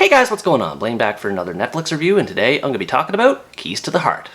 Hey guys, what's going on? Blaine back for another Netflix review, and today I'm going to be talking about Keys to the Heart.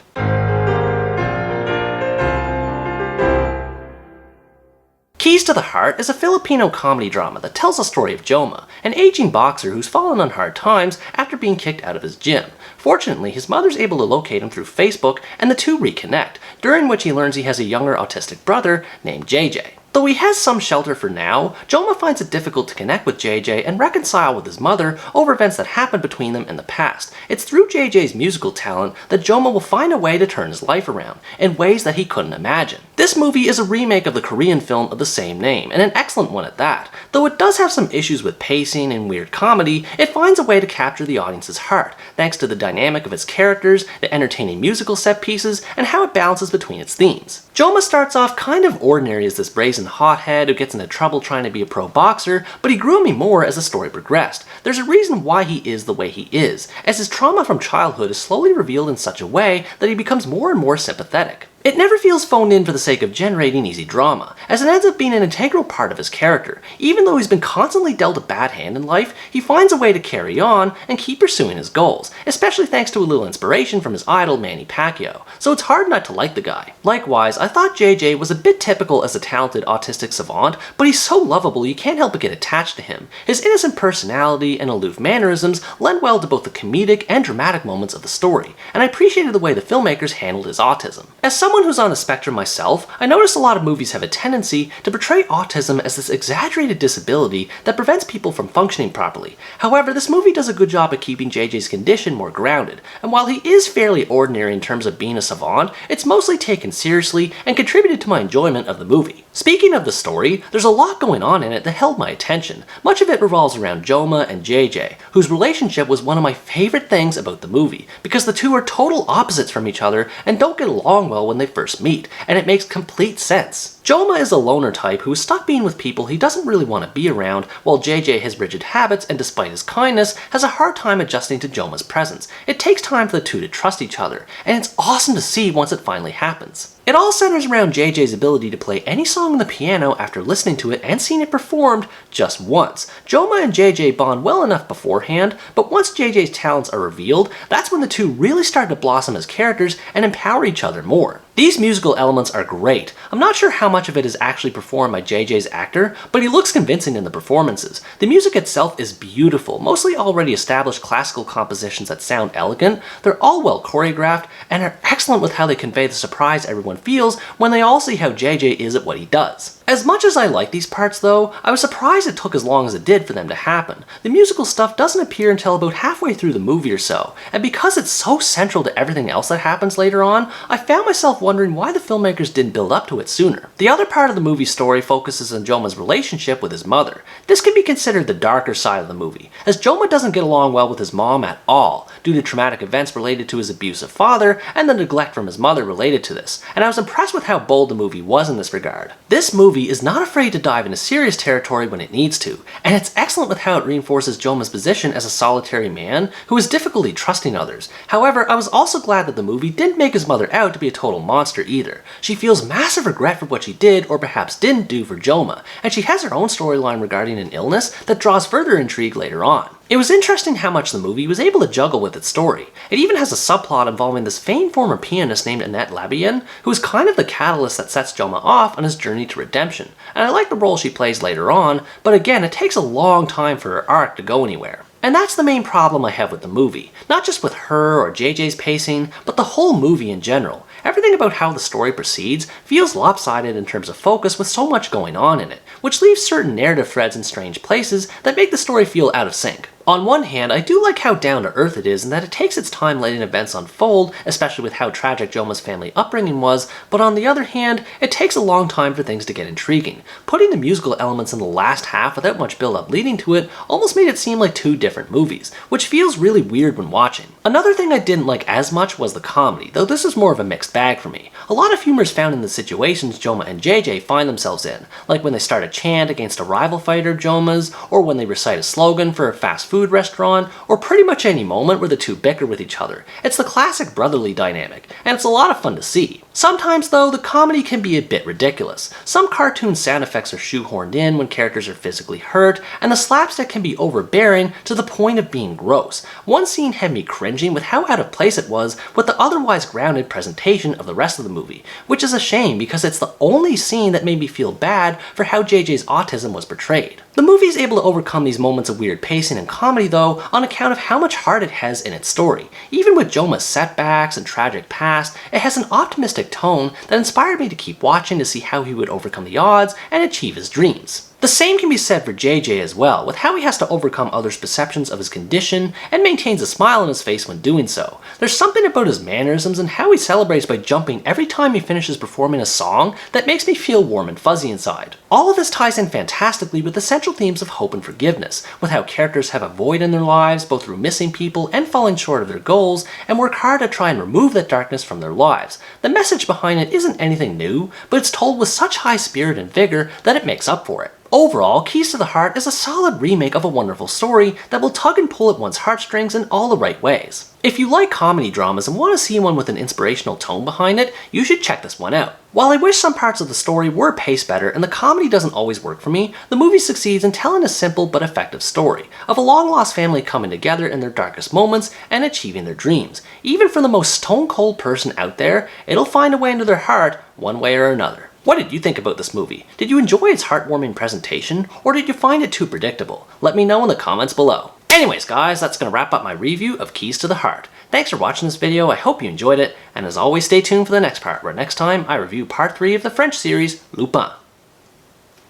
Keys to the Heart is a Filipino comedy drama that tells the story of Joma, an aging boxer who's fallen on hard times after being kicked out of his gym. Fortunately, his mother's able to locate him through Facebook, and the two reconnect, during which he learns he has a younger autistic brother named JJ. Though he has some shelter for now, Joma finds it difficult to connect with JJ and reconcile with his mother over events that happened between them in the past. It's through JJ's musical talent that Joma will find a way to turn his life around, in ways that he couldn't imagine. This movie is a remake of the Korean film of the same name, and an excellent one at that. Though it does have some issues with pacing and weird comedy, it finds a way to capture the audience's heart, thanks to the dynamic of its characters, the entertaining musical set pieces, and how it balances between its themes. Joma starts off kind of ordinary as this brazen hothead who gets into trouble trying to be a pro boxer, but he grew on me more as the story progressed. There's a reason why he is the way he is, as his trauma from childhood is slowly revealed in such a way that he becomes more and more sympathetic. It never feels phoned in for the sake of generating easy drama, as it ends up being an integral part of his character. Even though he's been constantly dealt a bad hand in life, he finds a way to carry on and keep pursuing his goals, especially thanks to a little inspiration from his idol Manny Pacquiao, so it's hard not to like the guy. Likewise, I thought JJ was a bit typical as a talented autistic savant, but he's so lovable you can't help but get attached to him. His innocent personality and aloof mannerisms lend well to both the comedic and dramatic moments of the story, and I appreciated the way the filmmakers handled his autism. As someone who's on the spectrum myself, I noticed a lot of movies have a tendency to portray autism as this exaggerated disability that prevents people from functioning properly. However, this movie does a good job at keeping JJ's condition more grounded, and while he is fairly ordinary in terms of being a savant, it's mostly taken seriously and contributed to my enjoyment of the movie. Speaking of the story, there's a lot going on in it that held my attention. Much of it revolves around Joma and JJ, whose relationship was one of my favorite things about the movie, because the two are total opposites from each other and don't get along well when they first meet, and it makes complete sense. Joma is a loner type who is stuck being with people he doesn't really want to be around, while JJ has rigid habits and despite his kindness, has a hard time adjusting to Joma's presence. It takes time for the two to trust each other, and it's awesome to see once it finally happens. It all centers around JJ's ability to play any song on the piano after listening to it and seeing it performed just once. Joma and JJ bond well enough beforehand, but once JJ's talents are revealed, that's when the two really start to blossom as characters and empower each other more. These musical elements are great. I'm not sure how much of it is actually performed by JJ's actor, but he looks convincing in the performances. The music itself is beautiful, mostly already established classical compositions that sound elegant. They're all well choreographed and are excellent with how they convey the surprise everyone feels when they all see how JJ is at what he does. As much as I like these parts though, I was surprised it took as long as it did for them to happen. The musical stuff doesn't appear until about halfway through the movie or so, and because it's so central to everything else that happens later on, I found myself wondering why the filmmakers didn't build up to it sooner. The other part of the movie's story focuses on Joma's relationship with his mother. This can be considered the darker side of the movie, as Joma doesn't get along well with his mom at all, due to traumatic events related to his abusive father and the neglect from his mother related to this, and I was impressed with how bold the movie was in this regard. This movie is not afraid to dive into serious territory when it needs to, and it's excellent with how it reinforces Joma's position as a solitary man who has difficulty trusting others. However, I was also glad that the movie didn't make his mother out to be a total monster either. She feels massive regret for what she did or perhaps didn't do for Joma, and she has her own storyline regarding an illness that draws further intrigue later on. It was interesting how much the movie was able to juggle with its story. It even has a subplot involving this famed former pianist named Annette Labien, who is kind of the catalyst that sets Joma off on his journey to redemption, and I like the role she plays later on, but again, it takes a long time for her arc to go anywhere. And that's the main problem I have with the movie. Not just with her or JJ's pacing, but the whole movie in general. Everything about how the story proceeds feels lopsided in terms of focus with so much going on in it, which leaves certain narrative threads in strange places that make the story feel out of sync. On one hand, I do like how down to earth it is and that it takes its time letting events unfold, especially with how tragic Joma's family upbringing was, but on the other hand, it takes a long time for things to get intriguing. Putting the musical elements in the last half without much build-up leading to it almost made it seem like two different movies, which feels really weird when watching. Another thing I didn't like as much was the comedy, though this is more of a mixed bag for me. A lot of humor is found in the situations Joma and JJ find themselves in, like when they start a chant against a rival fighter of Joma's, or when they recite a slogan for a fast food restaurant, or pretty much any moment where the two bicker with each other. It's the classic brotherly dynamic, and it's a lot of fun to see. Sometimes, though, the comedy can be a bit ridiculous. Some cartoon sound effects are shoehorned in when characters are physically hurt, and the slapstick can be overbearing to the point of being gross. One scene had me cringing with how out of place it was with the otherwise grounded presentation of the rest of the movie, which is a shame because it's the only scene that made me feel bad for how JJ's autism was portrayed. The movie is able to overcome these moments of weird pacing and comedy, though, on account of how much heart it has in its story. Even with Joma's setbacks and tragic past, it has an optimistic tone that inspired me to keep watching to see how he would overcome the odds and achieve his dreams. The same can be said for JJ as well, with how he has to overcome others' perceptions of his condition and maintains a smile on his face when doing so. There's something about his mannerisms and how he celebrates by jumping every time he finishes performing a song that makes me feel warm and fuzzy inside. All of this ties in fantastically with the central themes of hope and forgiveness, with how characters have a void in their lives both through missing people and falling short of their goals, and work hard to try and remove that darkness from their lives. The message behind it isn't anything new, but it's told with such high spirit and vigor that it makes up for it. Overall, Keys to the Heart is a solid remake of a wonderful story that will tug and pull at one's heartstrings in all the right ways. If you like comedy dramas and want to see one with an inspirational tone behind it, you should check this one out. While I wish some parts of the story were paced better and the comedy doesn't always work for me, the movie succeeds in telling a simple but effective story of a long-lost family coming together in their darkest moments and achieving their dreams. Even for the most stone-cold person out there, it'll find a way into their heart one way or another. What did you think about this movie? Did you enjoy its heartwarming presentation, or did you find it too predictable? Let me know in the comments below. Anyways guys, that's going to wrap up my review of Keys to the Heart. Thanks for watching this video, I hope you enjoyed it, and as always stay tuned for the next part, where next time I review part 3 of the French series, Lupin.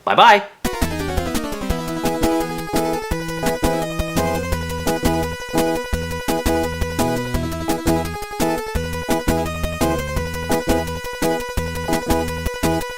Bye bye!